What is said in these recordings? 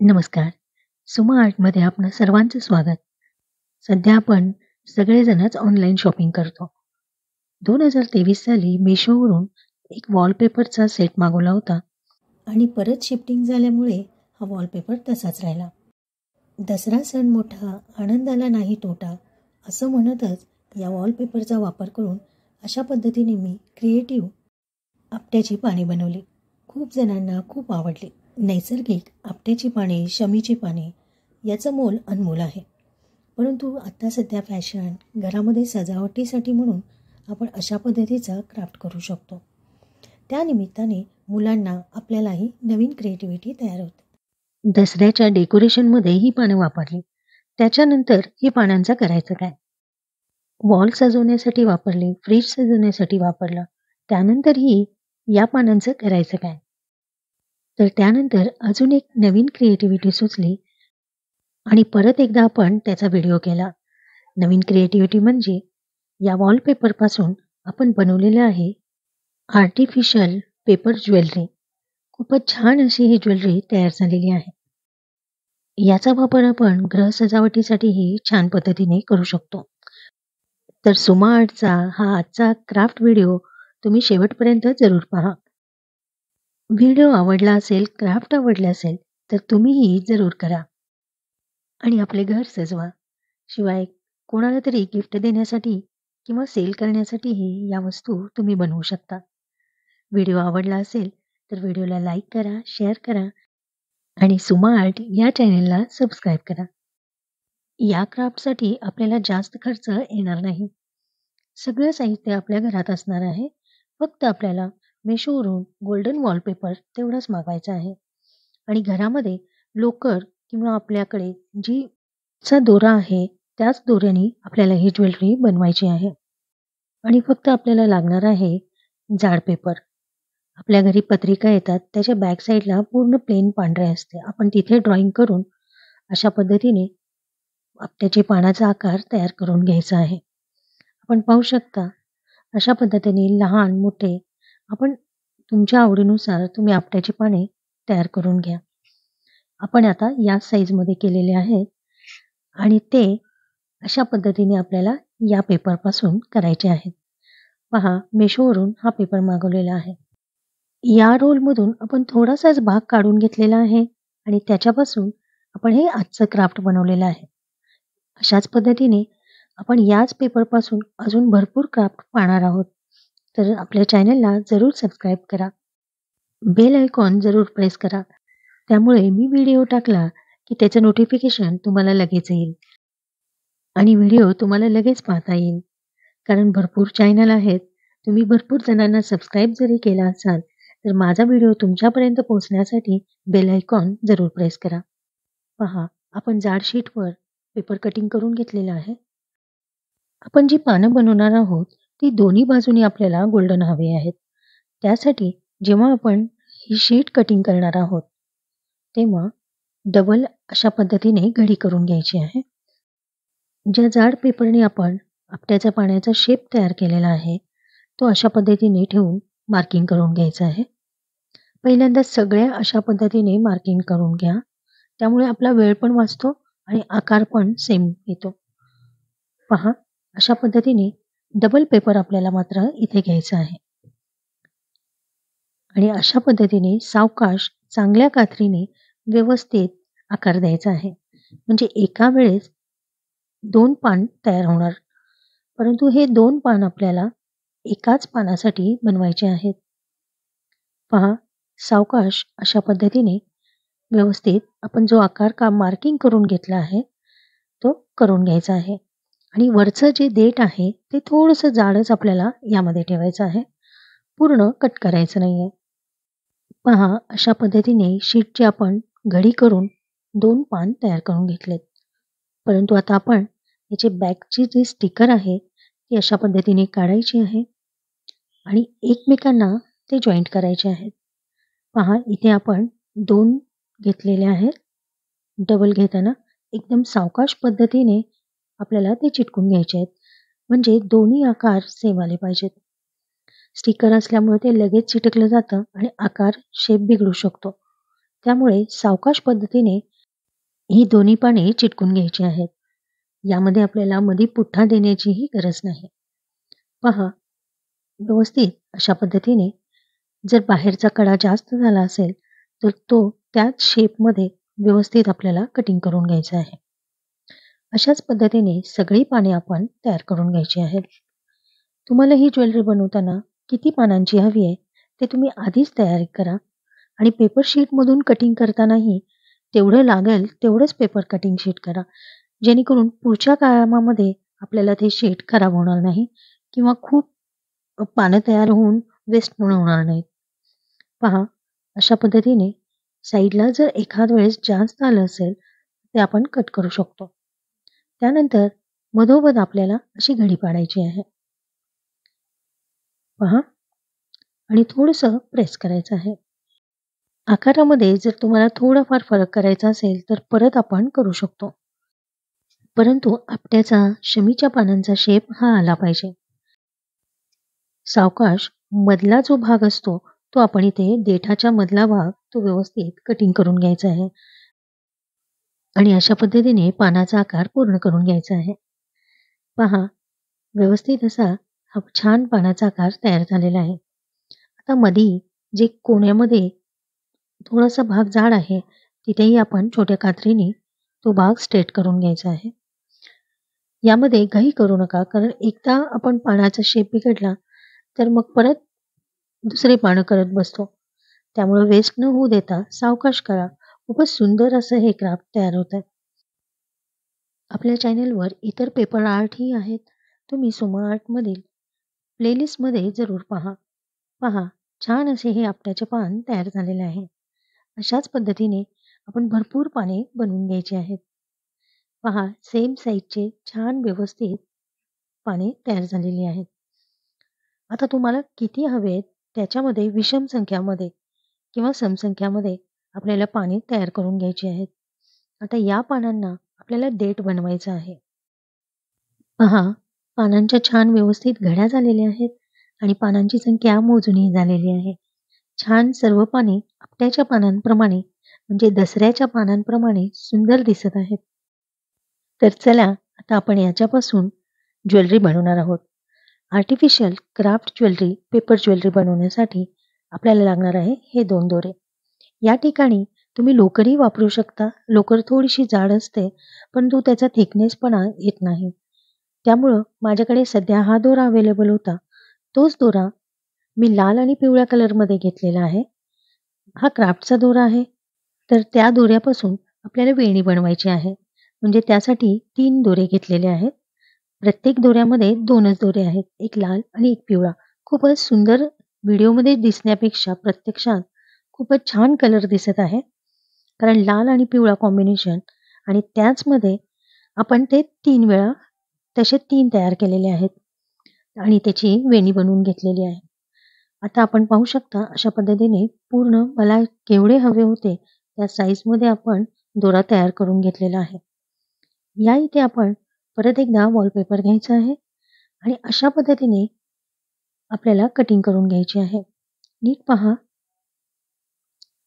नमस्कार. सुमा आर्टमध्ये आपणा सर्वांचं स्वागत. सध्या आपण सगळेजणच ऑनलाईन शॉपिंग करतो. 2023 साली Meeshoवरून एक वॉलपेपरचा सेट मागवला होता आणि परत शिफ्टिंग झाल्यामुळे हा वॉलपेपर तसाच राहिला. दसरा सण मोठा, आनंदाला नाही तोटा, असं म्हणतच या वॉलपेपरचा वापर करून अशा पद्धतीने मी क्रिएटिव्ह आपट्याची पाने बनवली. खूप जणांना खूप आवडली. नैसर्गिक आपट्याची पाने, शमीची पाने याचं मोल अनमोल आहे. परंतु आता सध्या फॅशन, घरामध्ये सजावटीसाठी म्हणून आपण अशा पद्धतीचा क्राफ्ट करू शकतो. त्यानिमित्ताने मुलांना आपल्यालाही नवीन क्रिएटिव्हिटी तयार होते. दसऱ्याच्या डेकोरेशनमध्ये ही पानं वापरली. त्याच्यानंतर ही पानांचा करायचं काय? वॉल सजवण्यासाठी वापरले, फ्रीज सजवण्यासाठी वापरला. त्यानंतरही या पानांचं करायचं काय? तर त्यानंतर अजून एक नवीन क्रिएटिव्हिटी सुचली आणि परत एकदा आपण त्याचा व्हिडिओ केला. नवीन क्रिएटिव्हिटी म्हणजे या वॉलपेपरपासून आपण बनवलेलं आहे आर्टिफिशियल पेपर ज्वेलरी. खूपच छान अशी ही ज्वेलरी तयार झालेली आहे. याचा वापर आपण गृह सजावटीसाठीही छान पद्धतीने करू शकतो. तर सुमा आर्टचा हा आजचा क्राफ्ट व्हिडिओ तुम्ही शेवटपर्यंत जरूर पहा. व्हिडिओ आवडला असेल, क्राफ्ट आवडले असेल तर तुम्हीही जरूर करा आणि आपले घर सजवा. शिवाय कोणाला तरी गिफ्ट देण्यासाठी किंवा सेल करण्यासाठीही या वस्तू तुम्ही बनवू शकता. व्हिडिओ आवडला असेल तर व्हिडिओला लाईक करा, शेअर करा आणि सुमा आर्ट या चॅनेलला सबस्क्राईब करा. या क्राफ्टसाठी आपल्याला जास्त खर्च येणार नाही. सगळं साहित्य आपल्या घरात असणार आहे. फक्त आपल्याला Meeshoवरून गोल्डन वॉलपेपर तेवढंच मागवायचं आहे आणि घरामध्ये लोकर किंवा आपल्याकडे जी चा दोरा आहे त्याच दोऱ्याने आपल्याला ही ज्वेलरी बनवायची आहे आणि फक्त आपल्याला लागणार आहे जाड पेपर. आपल्या घरी पत्रिका येतात त्याच्या बॅक साईडला पूर्ण प्लेन पांढरे असते. आपण तिथे ड्रॉइंग करून अशा पद्धतीने आपट्याच्या पानाचा आकार तयार करून घ्यायचा आहे. आपण पाहू शकता अशा पद्धतीने लहान मोठे आपण तुमच्या आवडीनुसार तुम्ही आपट्याची पाने तयार करून घ्या. आपण आता या साईजमध्ये केलेले आहेत आणि ते अशा पद्धतीने आपल्याला या पेपरपासून करायचे आहेत. पहा, Meeshoवरून हा पेपर मागवलेला आहे. या रोलमधून आपण थोडासाच भाग काढून घेतलेला आहे आणि त्याच्यापासून आपण हे आजचं क्राफ्ट बनवलेलं आहे. अशाच पद्धतीने आपण याच पेपरपासून अजून भरपूर क्राफ्ट पाहणार आहोत. तर आपल्या चॅनलला जरूर सबस्क्राईब करा. बेल आयकॉन जरूर प्रेस करा. त्यामुळे मी व्हिडिओ टाकला की त्याचं नोटिफिकेशन तुम्हाला लगेच येईल आणि व्हिडिओ तुम्हाला लगेच पाहता येईल. कारण भरपूर चॅनल आहेत. तुम्ही भरपूर जणांना सबस्क्राईब जरी केला असाल तर माझा व्हिडिओ तुमच्यापर्यंत पोहोचण्यासाठी बेल आयकॉन जरूर प्रेस करा. पहा, आपण जाड शीटवर पेपर कटिंग करून घेतलेलं आहे. आपण जी पानं बनवणार आहोत ती दोन्ही बाजूनी आपल्याला गोल्डन हवे आहेत. त्यासाठी जेव्हा आपण ही शीट कटिंग करणार आहोत तेव्हा डबल अशा पद्धतीने घडी करून घ्यायची आहे. ज्या जाड पेपरने आपण आपट्याच्या पाण्याचा शेप तयार केलेला आहे तो अशा पद्धतीने ठेवून मार्किंग करून घ्यायचं आहे. पहिल्यांदा सगळ्या अशा पद्धतीने मार्किंग करून घ्या. त्यामुळे आपला वेळ पण वाचतो आणि आकार पण सेम येतो. पहा, अशा पद्धतीने डबल पेपर आपल्याला मात्र इथे घ्यायचा आहे आणि अशा पद्धतीने सावकाश चांगल्या कात्रीने व्यवस्थित आकार द्यायचा आहे. म्हणजे एका वेळेस 2 पान तयार होणार. परंतु हे 2 पान आपल्याला एकाच पानासाठी बनवायचे आहेत. पहा, सावकाश अशा पद्धतीने व्यवस्थित आपण जो आकार मार्किंग करून घेतला आहे तो करून घ्यायचा आहे आणि वरचं जे देठ आहे ते थोडंसं जाडच आपल्याला यामध्ये ठेवायचं आहे. पूर्ण कट करायचं नाहीये. पहा, अशा पद्धतीने शीटची आपण घडी करून 2 पान तयार करून घेतलेत. परंतु आता आपण याची बॅकची जी स्टिकर आहे ती अशा पद्धतीने काढायची आहे आणि एकमेकांना ते जॉईंट करायचे आहेत. पहा, इथे आपण 2 घेतलेले आहेत. डबल घेताना एकदम सावकाश पद्धतीने आपल्याला ते चिटकून घ्यायचे आहेत. म्हणजे दोन्ही आकार सेम आले पाहिजेत. स्टिकर असल्यामुळे ते लगेच चिटकलं जातं आणि आकार शेप बिघडू शकतो. त्यामुळे सावकाश पद्धतीने ही दोन्ही पाने चिटकून घ्यायची आहेत. यामध्ये आपल्याला मध्ये पुठ्ठा देण्याचीही गरज नाही. पहा, व्यवस्थित अशा पद्धतीने जर बाहेरचा कडा जास्त झाला असेल तर तो त्याच शेपमध्ये व्यवस्थित आपल्याला कटिंग करून घ्यायचा आहे. अशाच पद्धतीने सगळी पाने आपण तयार करून घ्यायची आहेत. तुम्हाला ही ज्वेलरी बनवताना किती पानांची हवी आहे ते तुम्ही आधीच तयारी करा आणि पेपर शीटमधून कटिंग करतानाही तेवढं लागेल तेवढंच पेपर कटिंग शीट करा, जेणेकरून पुढच्या कामामध्ये आपल्याला ते शीट खराब होणार नाही किंवा खूप पानं तयार होऊन वेस्ट पण होणार नाहीत. पहा, अशा पद्धतीने साईडला जर एखाद वेळेस जास्त आलं असेल ते आपण कट करू शकतो. त्यानंतर मधोमध आपल्याला अशी घडी पाडायची आहे. पहा, आणि थोडंसं प्रेस करायचं आहे. आकारामध्ये जर तुम्हाला थोडाफार फरक करायचा असेल तर परत आपण करू शकतो. परंतु आपट्याचा शमीच्या पानांचा शेप हा आला पाहिजे. सावकाश मधला जो भाग असतो तो आपण इथे देठाच्या मधला भाग तो व्यवस्थित कटिंग करून घ्यायचा आहे आणि अशा पद्धतीने पानाचा आकार पूर्ण करून घ्यायचा आहे. पहा, व्यवस्थित असा हा छान पानाचा आकार तयार झालेला आहे. आता मधी जे कोण्यामध्ये थोडासा भाग जाड आहे तिथेही आपण छोट्या कात्रीने तो भाग स्ट्रेट करून घ्यायचा आहे. यामध्ये घाई करू नका, कारण एकदा आपण पानाचा शेप बिघडला तर मग परत दुसरे पानं करत बसतो. त्यामुळे वेस्ट न होऊ देता सावकाश करा. खूपच सुंदर असं हे क्राफ्ट तयार होत आहे. आपल्या चॅनलवर इतर पेपर आर्टही आहेत. तुम्ही सुमा आर्टमधील प्लेलिस्टमध्ये जरूर पहा. छान असे हे आपट्याचे पान तयार झालेले आहे. अशाच पद्धतीने आपण भरपूर पाने बनवून घ्यायची आहेत. पहा, सेम साईजचे छान व्यवस्थित पाने तयार झालेली आहेत. आता तुम्हाला किती हवेत त्याच्यामध्ये विषम संख्यामध्ये किंवा समसंख्यामध्ये आपल्याला पाने तयार करून घ्यायची आहेत. आता या पानांना आपल्याला देठ बनवायचं आहे. पहा, पानांच्या छान व्यवस्थित घड्या झालेल्या आहेत आणि पानांची संख्या मोजूनही झालेली आहे. छान सर्व पाने आपट्याच्या पानांप्रमाणे म्हणजे दसऱ्याच्या पानांप्रमाणे सुंदर दिसत आहेत. तर चला, आता आपण याच्यापासून ज्वेलरी बनवणार आहोत. Artificial craft jewellery, paper jewellery बनवण्यासाठी आपल्याला लागणार आहे हे 2 दोरे. या ठिकाणी तुम्ही लोकरही वापरू शकता. लोकर थोडीशी जाड असते, परंतु त्याचा थिकनेसपणा येत नाही. त्यामुळं माझ्याकडे सध्या हा दोरा अवेलेबल होता. तोच दोरा मी लाल आणि पिवळ्या कलरमध्ये घेतलेला आहे. हा क्राफ्टचा दोरा आहे. तर त्या दोऱ्यापासून आपल्याला वेणी बनवायची आहे. म्हणजे त्यासाठी 3 दोरे घेतलेले आहेत. प्रत्येक दोऱ्यामध्ये 2च दोरे आहेत. एक लाल आणि एक पिवळा. खूपच सुंदर व्हिडिओमध्ये दिसण्यापेक्षा प्रत्यक्षात खूपच छान कलर दिसत आहे. कारण लाल आणि पिवळा कॉम्बिनेशन आणि त्याचमध्ये आपण ते 3 वेळा तसे 3 तयार केलेले आहेत आणि त्याची वेणी बनवून घेतलेली आहे. आता आपण पाहू शकता अशा पद्धतीने पूर्ण मला केवढे हवे होते त्या साईजमध्ये आपण दोरा तयार करून घेतलेला आहे. या इथे आपण परत एकदा वॉलपेपर घ्यायचा आहे आणि अशा पद्धतीने आपल्याला कटिंग करून घ्यायची आहे. नीट पहा,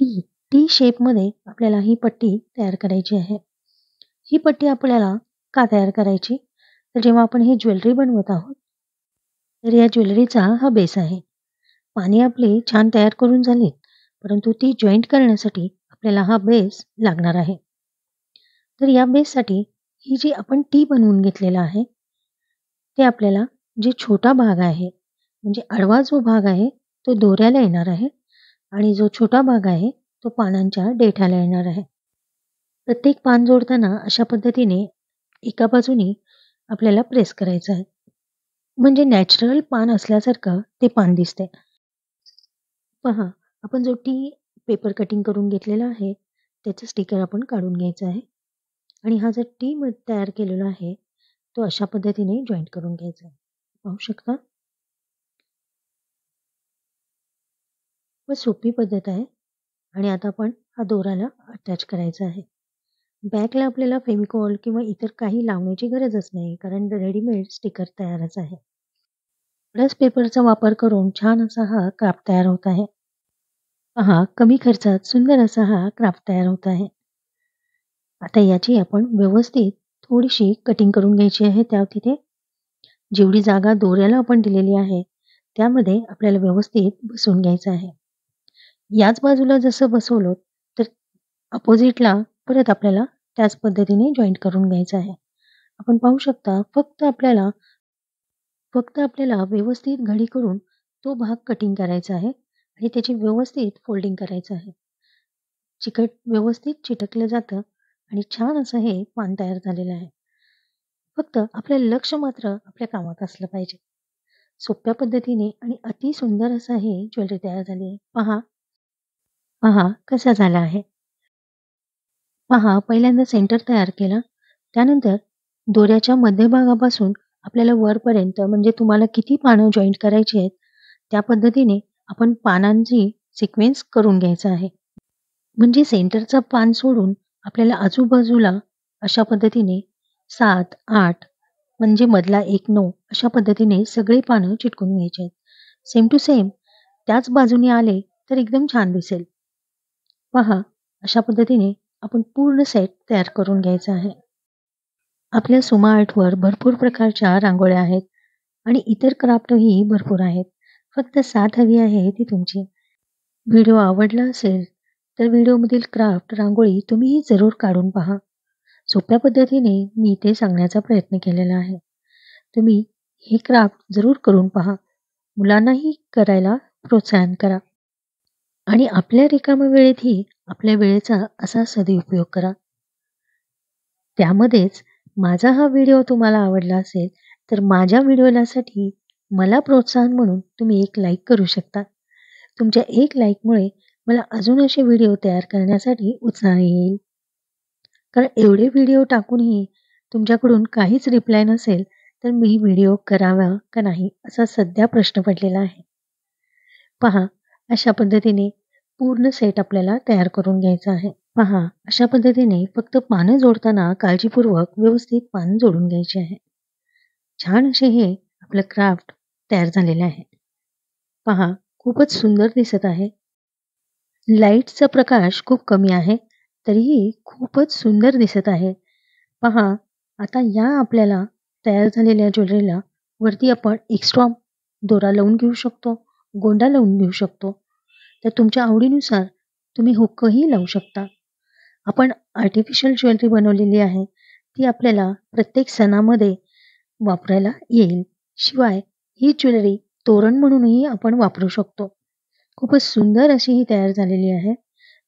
टी शेपमध्ये आपल्याला ही पट्टी तयार करायची आहे. ही पट्टी आपल्याला का तयार करायची? तर जेव्हा आपण ही ज्वेलरी बनवत आहोत तर या ज्वेलरीचा हा बेस आहे. पाने आपली छान तयार करून झालीत, परंतु ती जॉईंट करण्यासाठी आपल्याला हा बेस लागणार आहे. तर या बेससाठी ही जी आपण टी बनवून घेतलेला आहे ते आपल्याला जे छोटा भाग आहे म्हणजे आडवा जो भाग आहे तो दोऱ्याला येणार आहे आणि जो छोटा भाग आहे तो पानांच्या देठाला येणार आहे. प्रत्येक पान जोडताना अशा पद्धतीने एका बाजूनी आपल्याला प्रेस करायचं आहे. म्हणजे नॅचरल पान असल्यासारखं ते पान दिसते. पहा, आपण जो टी पेपर कटिंग करून घेतलेला आहे त्याचं स्टिकर आपण काढून घ्यायचं आहे आणि हा जो टी तयार केलेला आहे तो अशा पद्धतीने जॉईंट करून घ्यायचा आहे. पाहू शकता, व सोपी पद्धत आहे. आणि आता आपण हा दोराला अटॅच करायचा आहे. बॅकला आपल्याला फेविकॉल किंवा इतर काही लावण्याची गरजच नाही, कारण रेडीमेड स्टिकर तयारच आहे. प्लस पेपरचा वापर करून छान असा हा क्राफ्ट तयार होत आहे. पहा, कमी खर्चात सुंदर असा हा क्राफ्ट तयार होत आहे. आता याची आपण व्यवस्थित थोडीशी कटिंग करून घ्यायची आहे. त्या तिथे जेवढी जागा दोऱ्याला आपण दिलेली आहे, त्यामध्ये आपल्याला व्यवस्थित बसवून घ्यायचं आहे. याच बाजूला जसं बसवलं, तर अपोझिटला परत आपल्याला त्याच पद्धतीने जॉइंट करून घ्यायचं आहे. आपण पाहू शकता फक्त आपल्याला व्यवस्थित घडी करून तो भाग कटिंग करायचा आहे आणि त्याची व्यवस्थित फोल्डिंग करायचं आहे. व्यवस्थित चिटकलं जातं आणि छान असं हे पान तयार झालेलं आहे. फक्त आपलं लक्ष मात्र आपल्या कामात असलं पाहिजे. सोप्या पद्धतीने आणि अति सुंदर असं हे ज्वेलरी तयार झाली आहे. पहा, पहा कसा झाला आहे. पहा, पहिल्यांदा सेंटर तयार केला. त्यानंतर दोऱ्याच्या मध्यभागापासून आपल्याला वरपर्यंत म्हणजे तुम्हाला किती पानं जॉइंट करायची आहेत, त्या पद्धतीने आपण पानांची सिक्वेन्स करून घ्यायचा आहे. म्हणजे सेंटरचा पान सोडून आपल्याला आजूबाजूला अशा पद्धतीने 7, 8 म्हणजे मधला एक 9 अशा पद्धतीने सगळी पानं चिटकून घ्यायची आहेत. सेम टू सेम त्याच बाजूने आले तर एकदम छान दिसेल. पहा, अशा पद्धतीने आपण पूर्ण सेट तयार करून घ्यायचा आहे. आपल्या सुमा आर्टवर भरपूर प्रकारच्या रांगोळ्या आहेत आणि इतर क्राफ्टही भरपूर आहेत. फक्त साथ हवी आहे ती तुमची. व्हिडिओ आवडला असेल तर व्हिडिओमधील क्राफ्ट रांगोळी तुम्हीही जरूर काढून पहा. सोप्या पद्धतीने मी इथे सांगण्याचा प्रयत्न केलेला आहे. तुम्ही हे क्राफ्ट जरूर करून पहा. मुलांनाही करायला प्रोत्साहन करा आणि आपल्या रिकाम्या वेळेतही आपल्या वेळेचा असा सदुपयोग करा. त्यामध्येच माझा हा व्हिडिओ तुम्हाला आवडला असेल तर माझ्या व्हिडिओसाठी मला प्रोत्साहन म्हणून तुम्ही एक लाईक करू शकता. तुमच्या एक लाईकमुळे मला अजून असे व्हिडिओ तयार करण्यासाठी उत्साह येईल. कारण एवढे व्हिडिओ टाकूनही तुमच्याकडून काहीच रिप्लाय नसेल तर मी व्हिडिओ करावा का नाही असा सध्या प्रश्न पडलेला आहे. पहा, अशा पद्धतीने पूर्ण सेट आपल्याला तयार करून घ्यायचा आहे. पहा, अशा पद्धतीने फक्त पानं जोडताना काळजीपूर्वक व्यवस्थित पानं जोडून घ्यायची आहे. छान असे हे आपलं क्राफ्ट तयार झालेले आहे. पहा, खूपच सुंदर दिसत आहे. लाईटचा प्रकाश खूप कमी आहे, तरीही खूपच सुंदर दिसत आहे. पहा, आता या आपल्याला तयार झालेल्या ज्वेलरीला वरती आपण एक्स्ट्रा दोरा लावून घेऊ शकतो, गोंडा लावून घेऊ शकतो. तर तुमच्या आवडीनुसार तुम्ही हुकही लावू शकता. आपण आर्टिफिशियल ज्वेलरी बनवलेली आहे, ती आपल्याला प्रत्येक सणामध्ये वापरायला येईल. शिवाय ही ज्वेलरी तोरण म्हणूनही आपण वापरू शकतो. खूपच सुंदर अशी ही तयार झालेली आहे.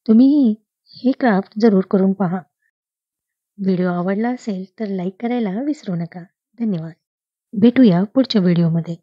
तुम्हीही हे क्राफ्ट जरूर करून पहा. व्हिडिओ आवडला असेल तर लाईक करायला विसरू नका. धन्यवाद. भेटूया पुढच्या व्हिडिओमध्ये.